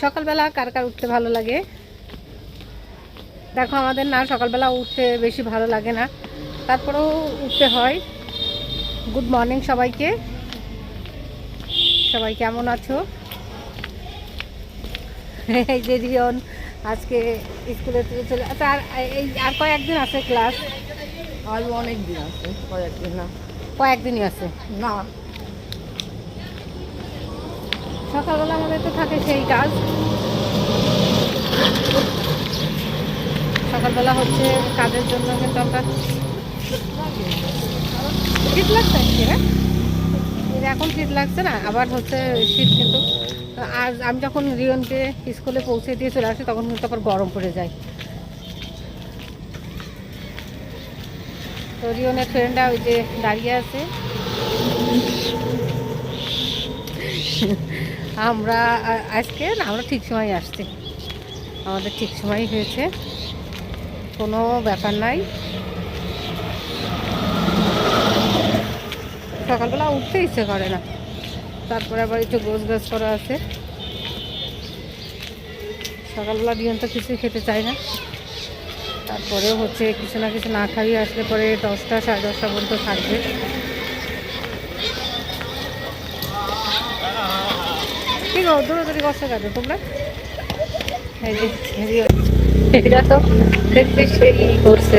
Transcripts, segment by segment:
সকালবেলা কার কার উঠতে ভালো লাগে? দেখো আমাদের না সকালবেলা উঠতে বেশি ভালো লাগে না, তারপরেও উঠতে হয়। গুড মর্নিং সবাইকে। সবাই কেমন আছো? এই যে রিয়ন আজকে স্কুলে চলে, আচ্ছা আর এই আর কয়েকদিন আছে ক্লাস? আর অনেক দিন আছে, কয়েকদিন না। কয়েকদিনই আছে না, সকালবেলা আমাদের তো থাকে সেই কাজ। সকালবেলা হচ্ছে কাজের জন্য কিন্তু আমরা শীত লাগছে আজকে, হ্যাঁ এখন শীত লাগছে না, আবার হচ্ছে শীত কিন্তু আজ আমি যখন রিয়নকে স্কুলে পৌঁছে দিয়ে চলে আসি তখন কিন্তু আবার গরম পড়ে যায়। তো রিয়নের ফ্রেন্ডরা ওই যে দাঁড়িয়ে আছে। আমরা আজকে আমরা ঠিক সময় আসছি, আমাদের ঠিক সময় হয়েছে, কোনো ব্যাপার নাই। সকালবেলা উঠতে ইচ্ছে করে না, তারপরে আবার একটু গোছ গাছ করা আছে। সকালবেলা রিয়ন তো কিছুই খেতে চায় না, তারপরেও হচ্ছে কিছু না কিছু না খাইয়ে আসলে পরে 10টা সাড়ে 10টা পর্যন্ত থাকবে। ঠিক আছে, দৌড়াদৌড়ি করছো কেন তোমরা? এই যে এটা তো দেখতে সেই করছে।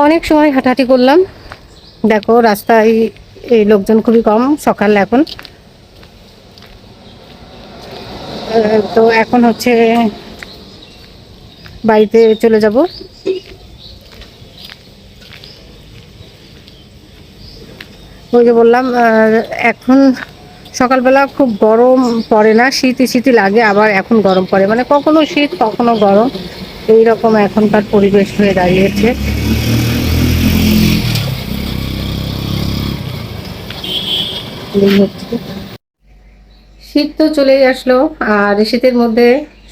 অনেক সময় হাঁটাহাঁটি করলাম, দেখো রাস্তায় এই লোকজন খুবই কম সকাল এখন। তো এখন হচ্ছে বাড়িতে চলে যাব। ওই যে বললাম এখন সকালবেলা খুব গরম পড়ে না, শীতই শীতই লাগে, আবার এখন গরম পড়ে, মানে কখনো শীত কখনো গরম, এইরকম এখনকার পরিবেশ হয়ে দাঁড়িয়েছে। শীত তো চলেই আসলো, আর শীতের মধ্যে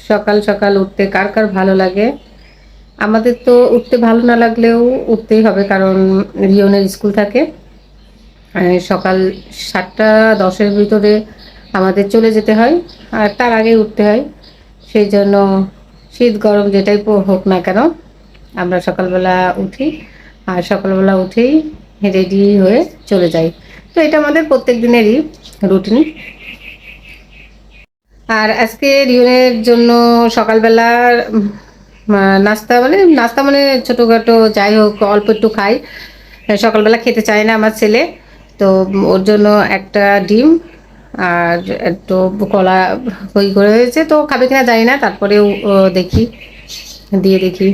সকাল সকাল উঠতে কার কার ভালো লাগে? আমাদের তো উঠতে ভালো না লাগলেও উঠতেই হবে, কারণ রিয়নের স্কুল থাকে সকাল 7টা 10-এর ভিতরে আমাদের চলে যেতে হয়, আর তার আগে উঠতে হয়। সেই জন্য শীত গরম যেটাই হোক না কেন আমরা সকালবেলা উঠি, আর সকালবেলা উঠেই রেডি হয়ে চলে যাই। তো এটা আমাদের প্রত্যেক দিনেরই রুটিন। আর আজকে রিয়নের জন্য সকালবেলা নাস্তা মানে ছোটোখাটো যাই হোক অল্প একটু খাই, সকালবেলা খেতে চায় না আমার ছেলে। তো ওর জন্য একটা ডিম আর একটু কলা হয়ে হয়েছে, তো খাবে কিনা জানি না, তারপরেও দেখি দিয়ে দেখি